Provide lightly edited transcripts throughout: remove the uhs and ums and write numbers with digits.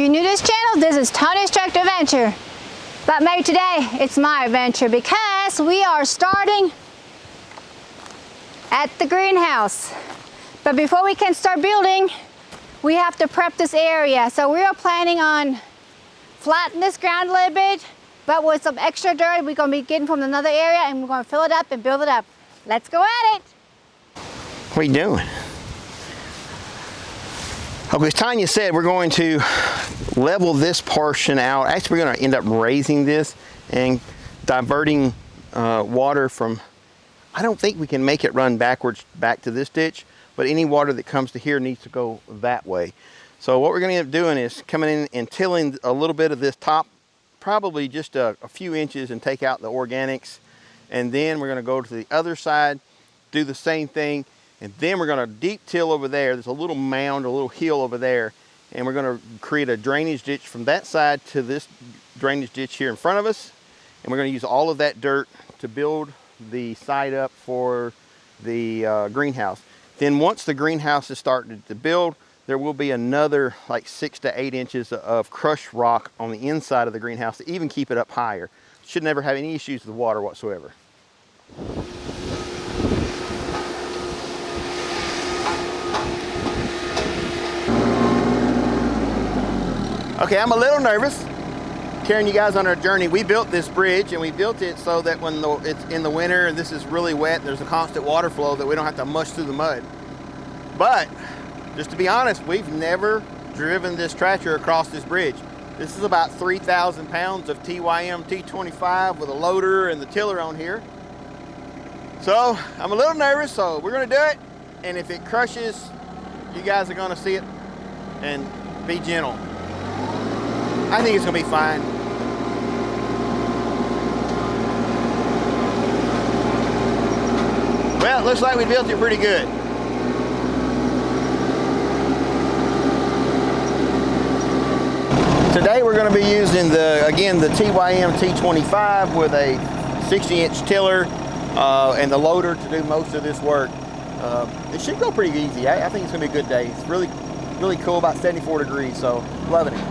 you're new to this channel, this is Tanja's Tractor Adventure. But maybe today, it's my adventure because we are starting at the greenhouse. But before we can start building, we have to prep this area. So we are planning on flattening this ground a little bit, but with some extra dirt we're going to be getting from another area, and we're going to fill it up and build it up. Let's go at it. What are you doing? Okay, as Tanya said, we're going to level this portion out. Actually, we're going to end up raising this and diverting water from, I don't think we can make it run backwards back to this ditch, but any water that comes to here needs to go that way. So what we're going to end up doing is coming in and tilling a little bit of this top, probably just a few inches, and take out the organics. And then we're going to go to the other side, do the same thing. And then we're going to deep till over there. There's a little mound, a little hill over there. And we're going to create a drainage ditch from that side to this drainage ditch here in front of us. And we're going to use all of that dirt to build the site up for the greenhouse. Then once the greenhouse is starting to build, there will be another like 6 to 8 inches of crushed rock on the inside of the greenhouse to even keep it up higher. Should never have any issues with water whatsoever. Okay, I'm a little nervous carrying you guys on our journey. We built this bridge, and we built it so that when it's in the winter and this is really wet, there's a constant water flow that we don't have to mush through the mud. But just to be honest, we've never driven this tractor across this bridge. This is about 3,000 pounds of TYM T25 with a loader and the tiller on here. So I'm a little nervous, so we're gonna do it. And if it crushes, you guys are gonna see it, and be gentle. I think it's gonna be fine. Well, it looks like we built it pretty good. Today we're going to be using the TYM T25 with a 60-inch tiller and the loader to do most of this work. It should go pretty easy. I think it's going to be a good day. It's really cool, about 74 degrees, so loving it.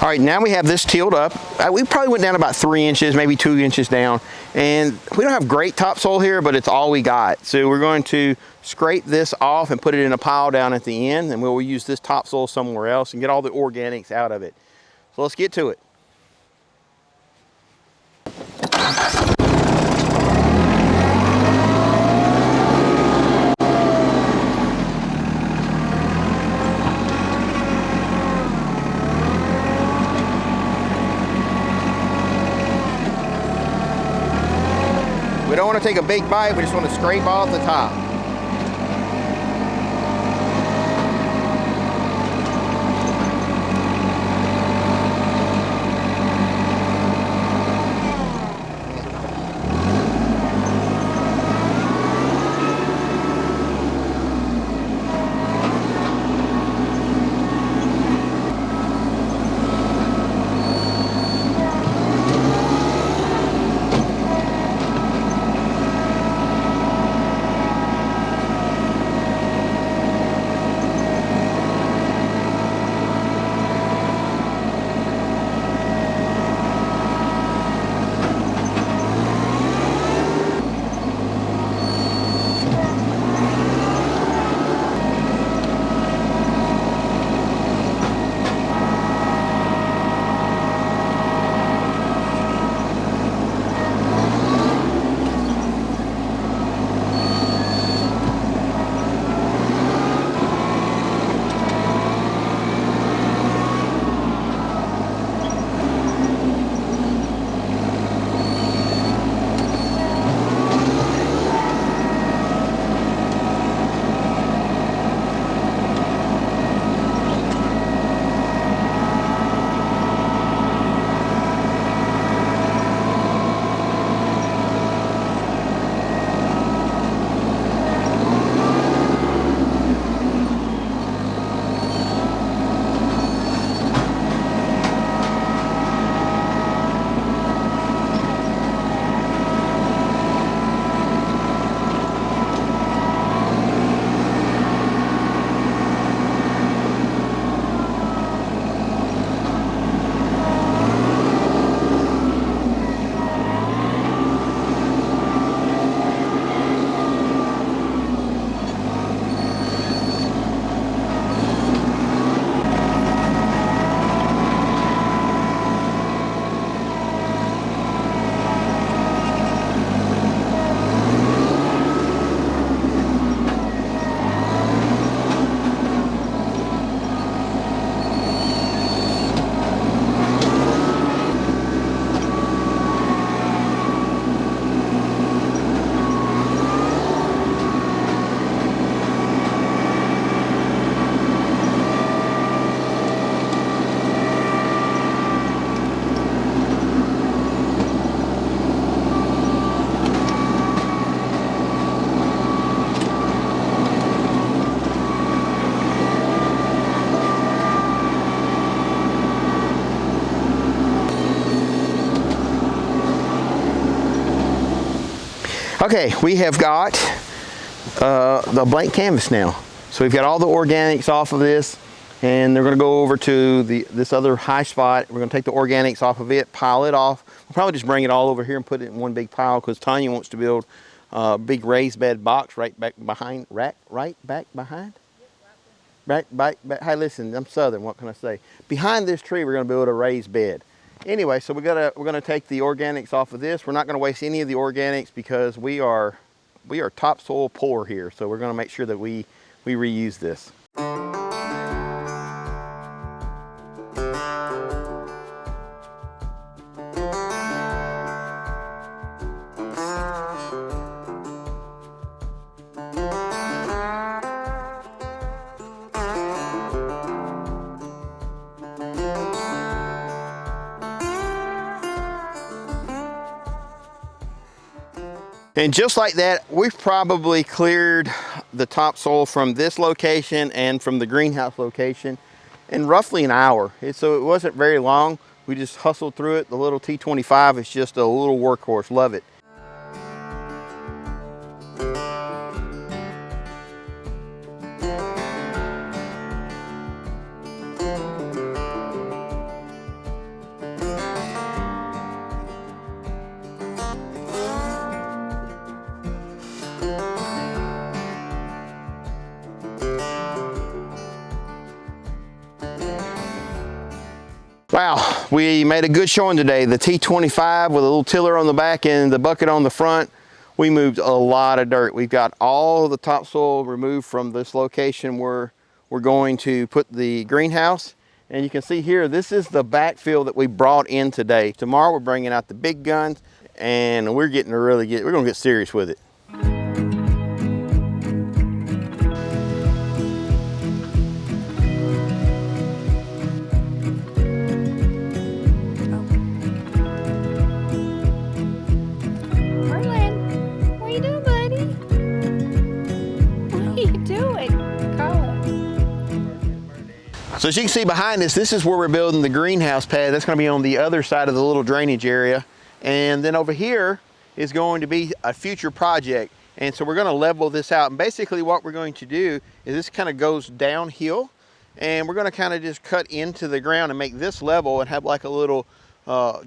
All right, now we have this tilled up. We probably went down about 3 inches, maybe 2 inches down. And we don't have great topsoil here, but it's all we got. So we're going to scrape this off and put it in a pile down at the end, and we'll use this topsoil somewhere else and get all the organics out of it. So let's get to it. We don't want to take a big bite, we just want to scrape off the top. Okay, we have got the blank canvas now. So we've got all the organics off of this, and they're going to go over to this other high spot. We're going to take the organics off of it, pile it off. We'll probably just bring it all over here and put it in one big pile, because Tanya wants to build a big raised bed box right back behind. Hey, listen, I'm Southern. What can I say? Behind this tree, we're going to build a raised bed. Anyway, so we're gonna take the organics off of this. We're not gonna waste any of the organics because we are topsoil poor here. So we're gonna make sure that we reuse this. And just like that, we've probably cleared the topsoil from this location and from the greenhouse location in roughly an hour. So it wasn't very long. We just hustled through it. The little T25 is just a little workhorse. Love it. Wow, we made a good showing today. The T25 with a little tiller on the back and the bucket on the front. We moved a lot of dirt. We've got all the topsoil removed from this location where we're going to put the greenhouse. And you can see here, this is the backfill that we brought in today. Tomorrow we're bringing out the big guns, and we're gonna get serious with it. So as you can see behind us, this is where we're building the greenhouse pad. That's going to be on the other side of the little drainage area. And then over here is going to be a future project. And so we're going to level this out. And basically what we're going to do is this kind of goes downhill. And we're going to kind of just cut into the ground and make this level and have like a little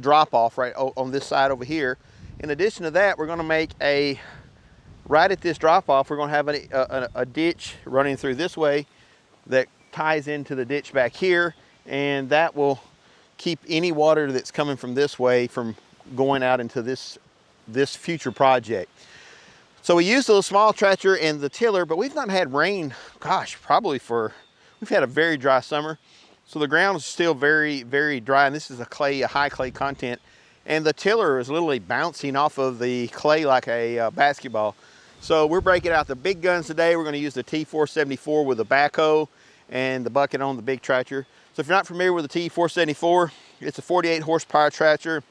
drop off right on this side over here. In addition to that, we're going to make right at this drop off, we're going to have a ditch running through this way that ties into the ditch back here, and that will keep any water that's coming from this way from going out into this future project. So we used a small tractor and the tiller, but we've not had rain, gosh, we've had a very dry summer. So the ground is still very, very dry, and this is a high clay content, and the tiller is literally bouncing off of the clay like a basketball. So we're breaking out the big guns today. We're going to use the T474 with a backhoe and the bucket on the big tractor. So if you're not familiar with the T474, it's a 48 horsepower tractor.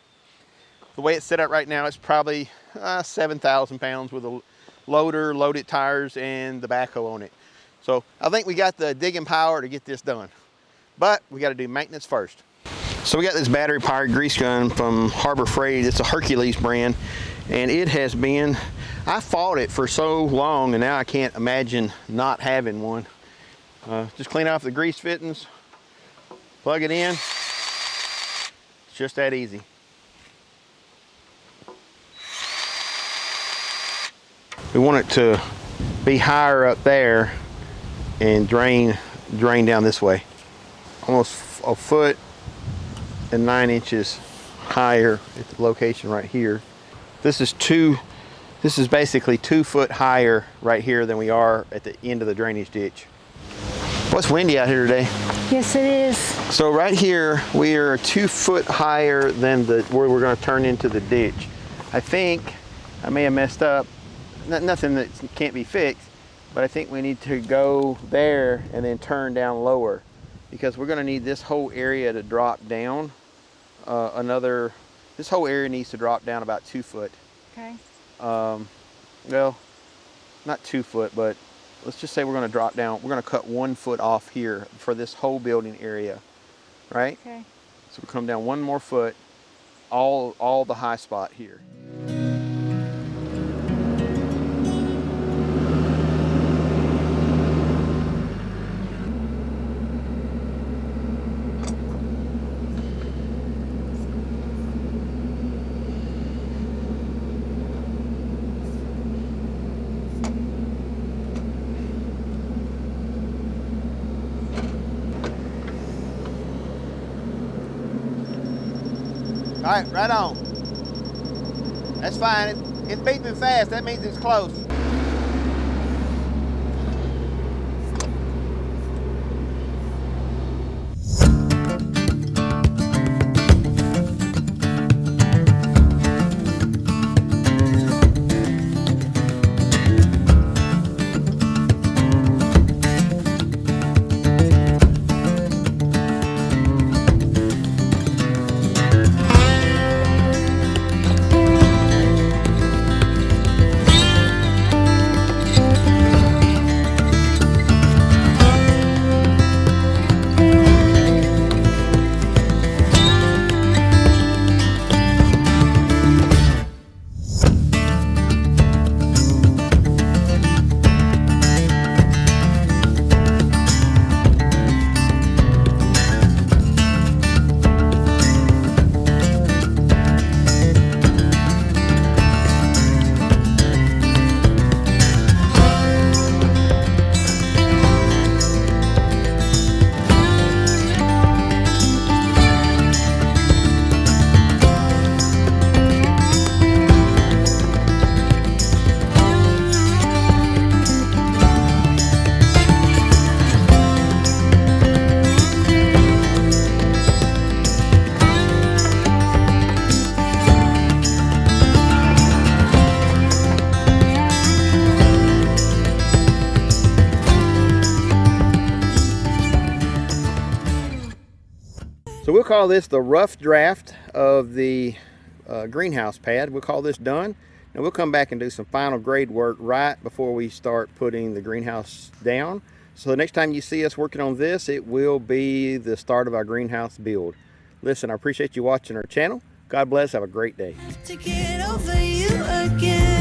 The way it's set up right now, it's probably 7,000 pounds with a loader, loaded tires, and the backhoe on it. So I think we got the digging power to get this done, but we got to do maintenance first. So we got this battery powered grease gun from Harbor Freight. It's a Hercules brand, and it has been, I fought it for so long, and now I can't imagine not having one. Just clean off the grease fittings, plug it in. It's just that easy. We want it to be higher up there and drain down this way. Almost a foot and 9 inches higher at the location right here. This is basically 2 foot higher right here than we are at the end of the drainage ditch. Well, it's windy out here today. Yes, it is. So right here, we are 2 foot higher than where we're going to turn into the ditch. I think I may have messed up. Nothing that can't be fixed, but I think we need to go there and then turn down lower, because we're going to need this whole area to drop down. This whole area needs to drop down about 2 foot. Okay. Well, not 2 foot, but let's just say we're going to drop down. We're going to cut 1 foot off here for this whole building area, right? Okay. So we come down 1 more foot, all the high spot here. right, right on. That's fine. It's beeping fast. That means it's close. So we'll call this the rough draft of the greenhouse pad. We'll call this done. And we'll come back and do some final grade work right before we start putting the greenhouse down. So the next time you see us working on this, it will be the start of our greenhouse build. Listen, I appreciate you watching our channel. God bless. Have a great day. To get over you again.